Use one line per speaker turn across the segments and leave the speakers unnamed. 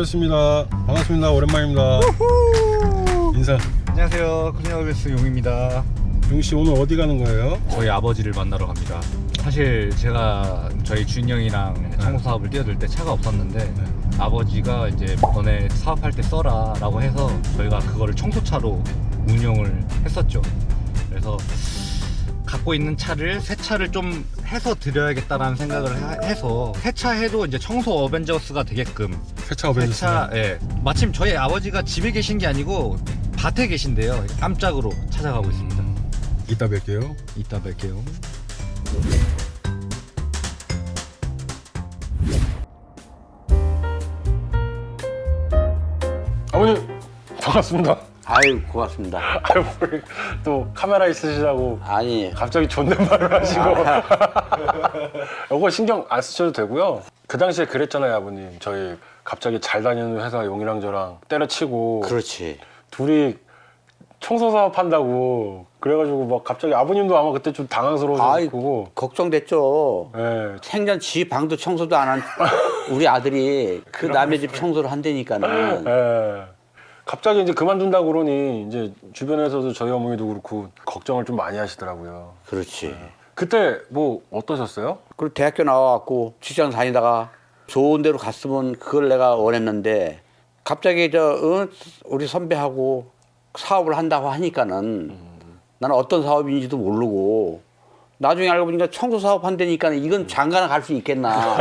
모셨습니다. 반갑습니다. 오랜만입니다. 인사.
안녕하세요. 클리너베스 용입니다.
용씨 오늘 어디 가는 거예요?
저희 아버지를 만나러 갑니다. 사실 제가 저희 준이 형이랑 청소 사업을 뛰어들 때 차가 없었는데 아버지가 이제 너네 사업할 때 써라 라고 해서 저희가 그거를 청소차로 운영을 했었죠. 그래서 갖고 있는 차를 새 차를 좀 해서 드려야겠다라는 생각을 해서 세차해도 이제 청소 어벤져스가 되게끔
세차 어벤져스.
예. 마침 저희 아버지가 집에 계신 게 아니고 밭에 계신데요. 깜짝으로 찾아가고 있습니다.
이따 뵐게요.
이따 뵐게요.
아버님 반갑습니다.
아유 고맙습니다.
아유 또 카메라 있으시라고
아니
갑자기 존댓말을 하시고. 요거 신경 안 쓰셔도 되고요. 그 당시에 그랬잖아요, 아버님. 저희 갑자기 잘 다니는 회사 용이랑 저랑 때려치고
그렇지.
둘이 청소 사업 한다고 그래가지고 막 갑자기 아버님도 아마 그때 좀 당황스러우셨을 거고.
걱정됐죠.
예.
생전 지 방도 청소도 안 한 우리 아들이 그 남의 집 청소를 한다니까는.
예. 갑자기 이제 그만둔다고 그러니 이제 주변에서도 저희 어머니도 그렇고 걱정을 좀 많이 하시더라고요.
그렇지.
그때 뭐 어떠셨어요?
그리고 대학교 나와갖고 직장 다니다가 좋은 데로 갔으면 그걸 내가 원했는데 갑자기 우리 선배하고 사업을 한다고 하니까는 나는 어떤 사업인지도 모르고 나중에 알고 보니까 청소 사업 한다니까 이건 장가나 갈 수 있겠나.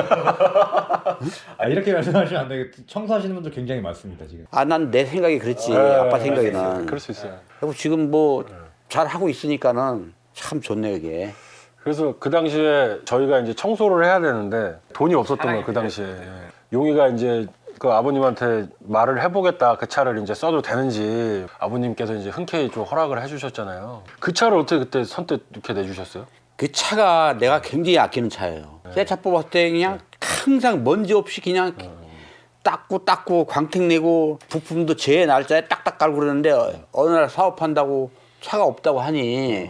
아, 이렇게 말씀하시면 안 되겠. 청소하시는 분들 굉장히 많습니다 지금.
아, 난 내 생각이 그랬지. 아빠 생각에는.
그럴 수 있어요.
그리고 지금 뭐 잘 하고 있으니까는 참 좋네 이게.
그래서 그 당시에 저희가 이제 청소를 해야 되는데 돈이 없었던 거예요, 그 당시에. 용이가 이제 그 아버님한테 말을 해보겠다, 그 차를 이제 써도 되는지 아버님께서 이제 흔쾌히 좀 허락을 해주셨잖아요. 그 차를 어떻게 그때 선뜻 이렇게 내주셨어요?
그 차가 내가 굉장히 아끼는 차예요. 새 차 뽑았을 때 그냥 항상 먼지 없이 그냥 닦고 광택 내고 부품도 제 날짜에 딱딱 깔고 그러는데 어느 날 사업한다고 차가 없다고 하니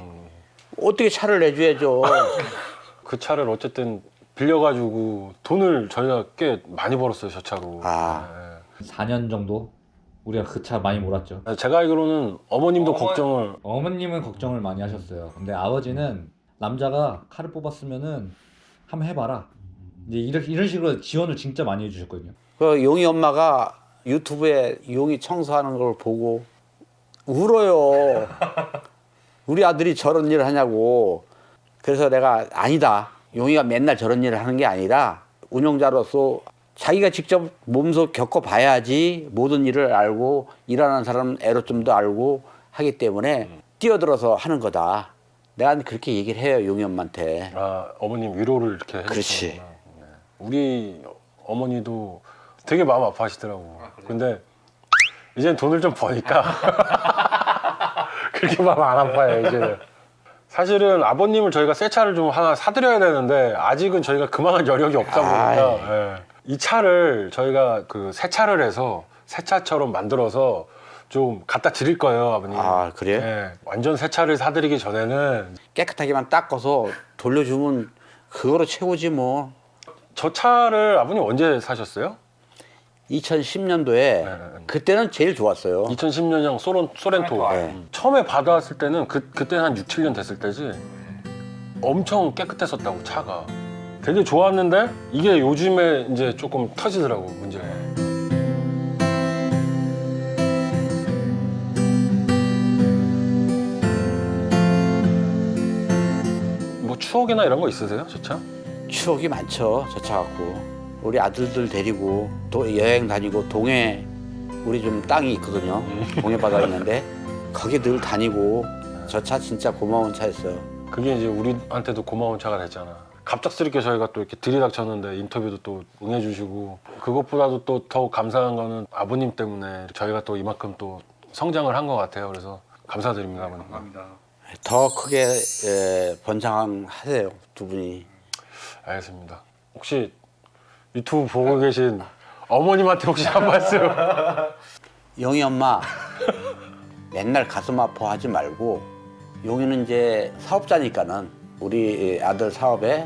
어떻게 차를 내줘야죠.
그 차를 어쨌든 빌려가지고 돈을 저희가 꽤 많이 벌었어요, 저 차로.
아.
4년 정도 우리가 그 차 많이 몰았죠.
제가 알기로는 어머님도 걱정을.
어머님은 걱정을 많이 하셨어요. 근데 아버지는 남자가 칼을 뽑았으면은 한번 해봐라. 이제 이런 식으로 지원을 진짜 많이 해주셨거든요.
그 용이 엄마가 유튜브에 용이 청소하는 걸 보고 울어요. 우리 아들이 저런 일을 하냐고. 그래서 내가 아니다. 용이가 맨날 저런 일을 하는 게 아니라 운영자로서 자기가 직접 몸소 겪어봐야지 모든 일을 알고 일하는 사람 애로점도 알고 하기 때문에 뛰어들어서 하는 거다. 내가 그렇게 얘기를 해요, 용이 엄마한테.
아, 어머님 위로를 이렇게 해주시구나.
그렇지.
우리 어머니도 되게 마음 아파하시더라고. 근데 이제 돈을 좀 버니까 그렇게 마음 안 아파요, 이제는. 사실은 아버님을 저희가 새 차를 좀 하나 사드려야 되는데 아직은 저희가 그만한 여력이 없다 보니까 예. 이 차를 저희가 그 새 차를 해서 새 차처럼 만들어서 좀 갖다 드릴 거예요, 아버님.
아, 그래요?
예. 완전 새 차를 사드리기 전에는
깨끗하게만 닦아서 돌려주면 그거로 최고지 뭐.
저 차를 아버님 언제 사셨어요?
2010년도에 그때는 제일 좋았어요.
2010년형 소렌토.
네.
처음에 받아왔을 때는 그때는 한 6, 7년 됐을 때지. 엄청 깨끗했었다고, 차가. 되게 좋았는데 이게 요즘에 이제 조금 터지더라고, 문제가. 뭐 추억이나 이런 거 있으세요, 저 차?
추억이 많죠, 저 차 갖고. 우리 아들들 데리고 여행 다니고 동해 우리 좀 땅이 있거든요. 동해 바다에 있는데 거기 늘 다니고 저 차 진짜 고마운 차였어요.
그게 이제 우리한테도 고마운 차가 됐잖아. 갑작스럽게 저희가 또 이렇게 들이닥쳤는데 인터뷰도 또 응해주시고, 그것보다도 또 더욱 감사한 거는 아버님 때문에 저희가 또 이만큼 또 성장을 한 것 같아요. 그래서 감사드립니다, 아버님.
감사합니다.
더 크게 번창하세요, 두 분이.
알겠습니다. 혹시 유튜브 보고 계신 어머님한테 혹시 한 말씀?
용이 엄마 맨날 가슴 아파하지 말고 용이는 이제 사업자니까는 우리 아들 사업에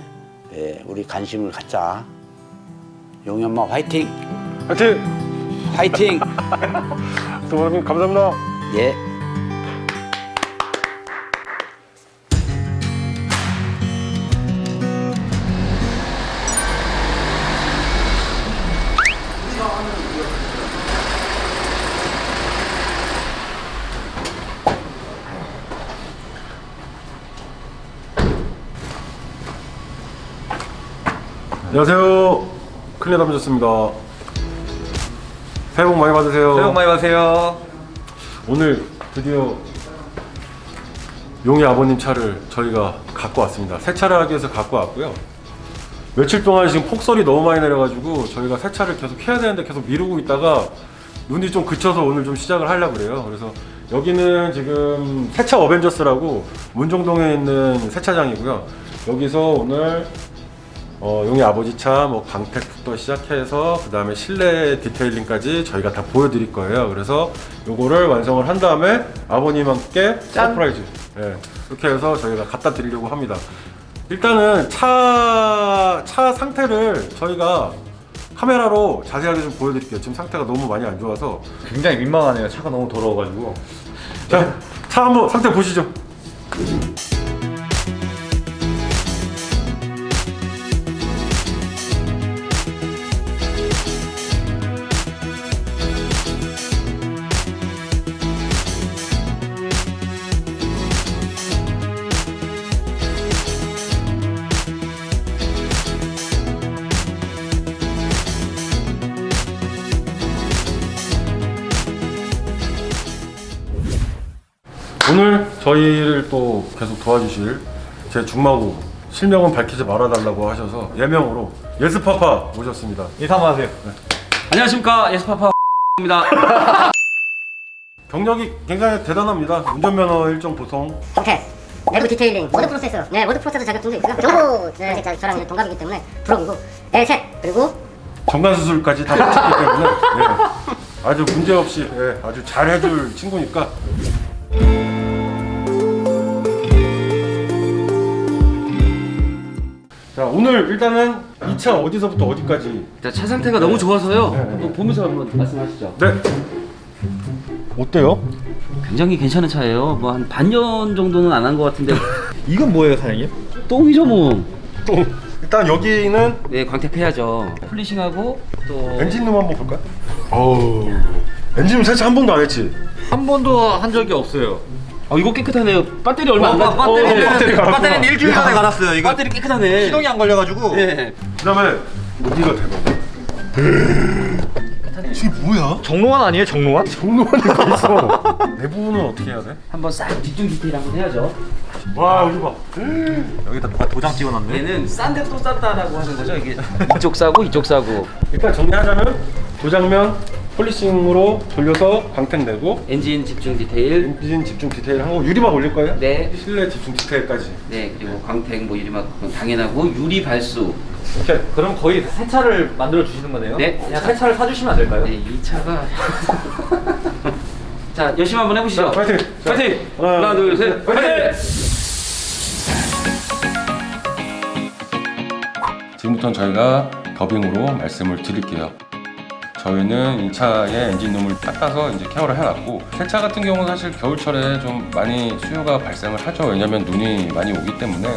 우리 관심을 갖자. 용이 엄마 화이팅!
하여튼
파이팅.
도마님 감사합니다.
예.
안녕하세요. 클린 남주였습니다. 새해 복 많이 받으세요.
새해 복 많이 받으세요.
오늘 드디어 용희 아버님 차를 저희가 갖고 왔습니다. 세차를 하기 위해서 갖고 왔고요. 며칠 동안 지금 폭설이 너무 많이 내려가지고 저희가 세차를 계속 해야 되는데 계속 미루고 있다가 눈이 좀 그쳐서 오늘 좀 시작을 하려고 그래요. 그래서 여기는 지금 세차 어벤져스라고 문정동에 있는 세차장이고요. 여기서 오늘 용희 아버지 차 뭐 광택부터 시작해서 그 다음에 실내 디테일링까지 저희가 다 보여드릴 거예요. 그래서 요거를 완성을 한 다음에 아버님께 서프라이즈 이렇게 해서 저희가 갖다 드리려고 합니다. 일단은 차 상태를 저희가 카메라로 자세하게 좀 보여드릴게요. 지금 상태가 너무 많이 안 좋아서.
굉장히 민망하네요. 차가 너무 더러워가지고.
자, 차 한번 상태 보시죠. 오늘 저희를 또 계속 도와주실 제 중마고 실명은 밝히지 말아달라고 하셔서 예명으로 예스파파 모셨습니다.
인사 한번 하세요.
안녕하십니까, 예스파파입니다.
경력이 굉장히 대단합니다. 운전면허 일정 보통.
오케이. 내부 디테일링, 모드 프로세서. 네, 모드 프로세서 자격증도 있고요. 경고, 네, 저랑 이제 동갑이기 때문에 부록이고, 네, 셋. 그리고
정관 수술까지 다 마쳤기 때문에 아주 문제 없이 아주 잘 해줄 친구니까. 자, 오늘 일단은 이 차 어디서부터 어디까지?
자, 차 상태가 너무 좋아서요. 한번 보면서 한번 말씀하시죠.
네. 어때요?
굉장히 괜찮은 차예요. 뭐 한 반년 정도는 안 한 것 같은데.
이건 뭐예요, 사장님?
똥이죠, 뭐.
또 일단 여기는
네, 광택해야죠. 폴리싱하고 또
엔진룸 한번 볼까요? 어우, 엔진룸 세차 한 번도 안 했지?
한 번도 한 적이 없어요.
이거 깨끗하네요. 배터리 얼마 안 가.
배터리는 일주일 전에 갈았어요. 이거
배터리 깨끗하네.
시동이 안 걸려가지고.
네.
그 다음에 여기가 대박. 이게 뭐야?
정로환 아니에요, 정로환?
정로환이가 있어. 내부는 어떻게 해야 돼?
한번 싹 뒷중 디테일 한번 해야죠.
와, 여기 봐.
여기다 누가 도장 찍어놨네.
얘는 싼데 또 쌌다라고 하는 거죠. 이게 이쪽 싸고 이쪽 싸고.
일단 정리하자면 도장면 폴리싱으로 돌려서 광택 내고
엔진 집중 디테일.
엔진 집중 디테일 하고 유리막 올릴 거예요?
네.
실내 집중 디테일까지.
네, 그리고 광택 뭐 유리막 그건 당연하고 유리 발수.
오케이.
그럼 거의 새 차를 만들어 주시는 거네요?
네.
그냥 새 차를 사주시면 안 될까요?
네, 이 차가 자, 열심히 한번 해보시죠.
자, 파이팅! 자,
파이팅!
하나,
하나, 둘, 셋, 파이팅!
지금부터는 저희가 더빙으로 말씀을 드릴게요. 저희는 이 차의 엔진룸을 닦아서 이제 케어를 해놨고, 세차 같은 경우는 사실 겨울철에 좀 많이 수요가 발생을 하죠. 왜냐면 눈이 많이 오기 때문에.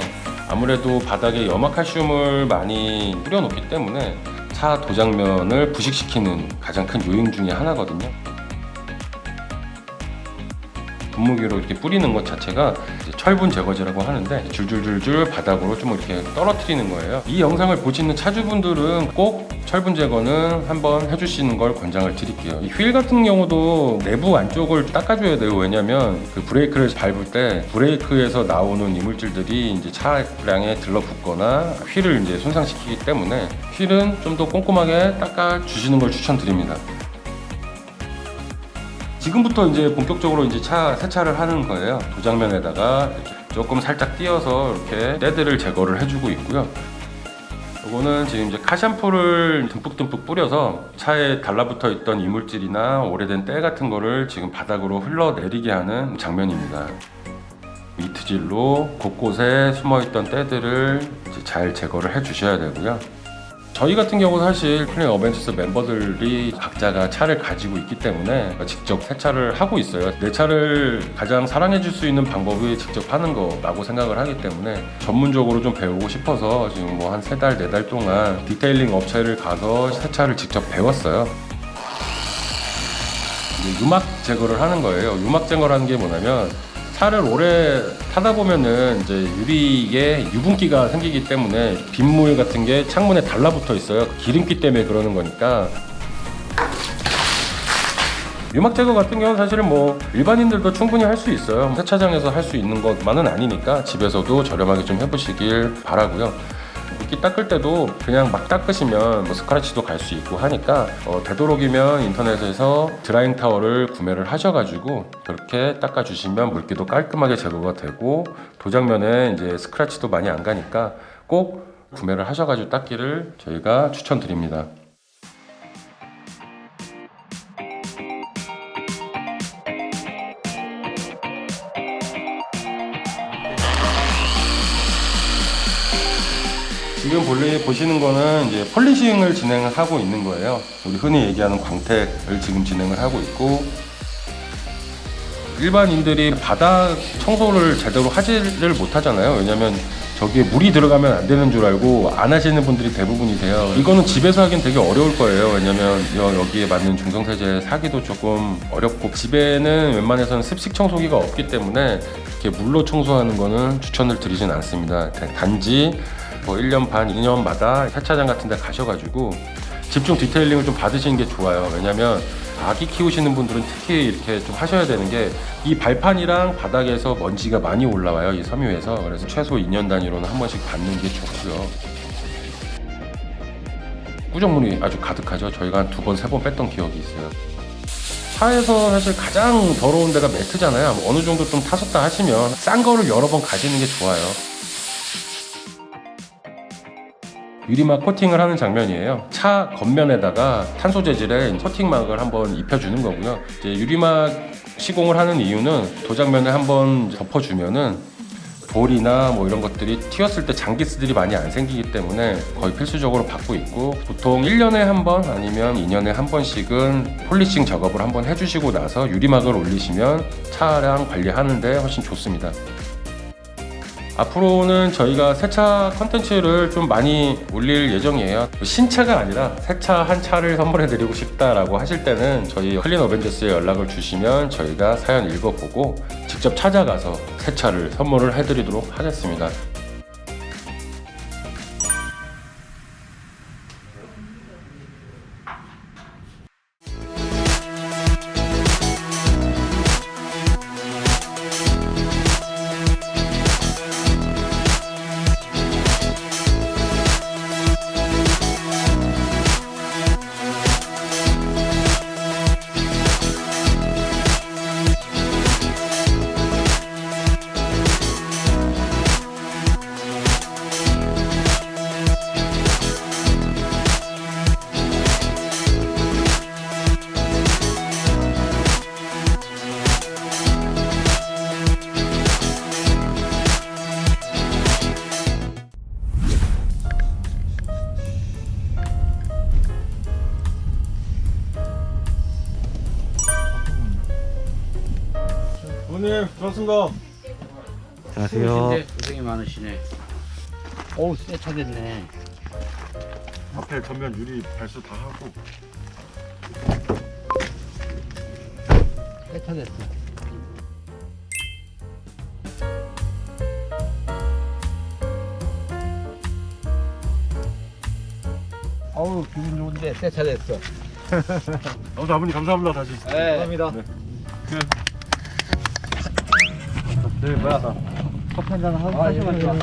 아무래도 바닥에 염화칼슘을 많이 뿌려놓기 때문에 차 도장면을 부식시키는 가장 큰 요인 중에 하나거든요. 분무기로 이렇게 뿌리는 것 자체가 이제 철분 제거제라고 하는데 줄줄줄줄 바닥으로 좀 이렇게 떨어뜨리는 거예요. 이 영상을 보시는 차주분들은 꼭 철분 제거는 한번 해주시는 걸 권장을 드릴게요. 이 휠 같은 경우도 내부 안쪽을 닦아줘야 돼요. 왜냐면 그 브레이크를 밟을 때 브레이크에서 나오는 이물질들이 이제 차량에 들러붙거나 휠을 이제 손상시키기 때문에 휠은 좀 더 꼼꼼하게 닦아주시는 걸 추천드립니다. 지금부터 이제 본격적으로 이제 세차를 하는 거예요. 도장면에다가 이렇게 조금 살짝 띄어서 이렇게 때들을 제거를 해주고 있고요. 이거는 지금 이제 카샴푸를 듬뿍듬뿍 뿌려서 차에 달라붙어 있던 이물질이나 오래된 때 같은 거를 지금 바닥으로 흘러내리게 하는 장면입니다. 미트질로 곳곳에 숨어있던 때들을 이제 잘 제거를 해주셔야 되고요.
저희 같은 경우는 사실 클린 어벤져스 멤버들이 각자가 차를 가지고 있기 때문에 직접 세차를 하고 있어요. 내 차를 가장 사랑해 줄 수 있는 방법이 직접 하는 거라고 생각을 하기 때문에 전문적으로 좀 배우고 싶어서 지금 뭐 한 3달, 4달 동안 디테일링 업체를 가서 세차를 직접 배웠어요. 유막 제거를 하는 거예요. 유막 제거라는 게 뭐냐면 차를 오래 타다 보면은 이제 유리에 유분기가 생기기 때문에 빗물 같은 게 창문에 달라붙어 있어요. 기름기 때문에 그러는 거니까. 유막 제거 같은 경우는 사실은 뭐 일반인들도 충분히 할 수 있어요. 세차장에서 할 수 있는 것만은 아니니까 집에서도 저렴하게 좀 해보시길 바라고요. 물기 닦을 때도 그냥 막 닦으시면 뭐 스크래치도 갈 수 있고 하니까 되도록이면 인터넷에서 드라잉 타월을 구매를 하셔가지고 그렇게 닦아주시면 물기도 깔끔하게 제거가 되고 도장면에 이제 스크래치도 많이 안 가니까 꼭 구매를 하셔가지고 닦기를 저희가 추천드립니다. 지금 본래 보시는 거는 이제 폴리싱을 진행하고 있는 거예요. 우리 흔히 얘기하는 광택을 지금 진행을 하고 있고, 일반인들이 바닥 청소를 제대로 하지를 못하잖아요. 왜냐면 저기에 물이 들어가면 안 되는 줄 알고 안 하시는 분들이 대부분이세요. 이거는 집에서 하긴 되게 어려울 거예요. 왜냐면 여기에 맞는 중성세제 사기도 조금 어렵고, 집에는 웬만해서는 습식 청소기가 없기 때문에 이렇게 물로 청소하는 거는 추천을 드리진 않습니다. 단지 뭐 1년 반, 2년마다 세차장 같은 데 가셔가지고 집중 디테일링을 좀 받으시는 게 좋아요. 왜냐면 아기 키우시는 분들은 특히 이렇게 좀 하셔야 되는 게 이 발판이랑 바닥에서 먼지가 많이 올라와요, 이 섬유에서. 그래서 최소 2년 단위로는 한 번씩 받는 게 좋고요. 꾸정물이 아주 가득하죠. 저희가 한 2번, 3번 뺐던 기억이 있어요. 차에서 사실 가장 더러운 데가 매트잖아요. 어느 정도 좀 타셨다 하시면 싼 거를 여러 번 가시는 게 좋아요. 유리막 코팅을 하는 장면이에요. 차 겉면에다가 탄소 재질의 코팅막을 한번 입혀주는 거고요. 이제 유리막 시공을 하는 이유는 도장면에 한번 덮어주면은 볼이나 뭐 이런 것들이 튀었을 때 장기스들이 많이 안 생기기 때문에 거의 필수적으로 받고 있고, 보통 1년에 한 번 아니면 2년에 한 번씩은 폴리싱 작업을 한번 해주시고 나서 유리막을 올리시면 차량 관리하는데 훨씬 좋습니다. 앞으로는 저희가 세차 컨텐츠를 좀 많이 올릴 예정이에요. 신차가 아니라 세차 한 차를 선물해 드리고 싶다라고 하실 때는 저희 클린 어벤져스에 연락을 주시면 저희가 사연 읽어보고 직접 찾아가서 세차를 선물을 해드리도록 하겠습니다.
부모님, 고맙습니다.
안녕하세요. 고생이 많으시네. 어우, 새 차 됐네.
앞에 전면 유리 발수 다 하고.
새 차 됐어. 어우, 기분 좋은데 새 차 됐어.
아버님 감사합니다 다시.
네.
감사합니다.
네, 뭐야. 커피 한잔 하시면 좋아.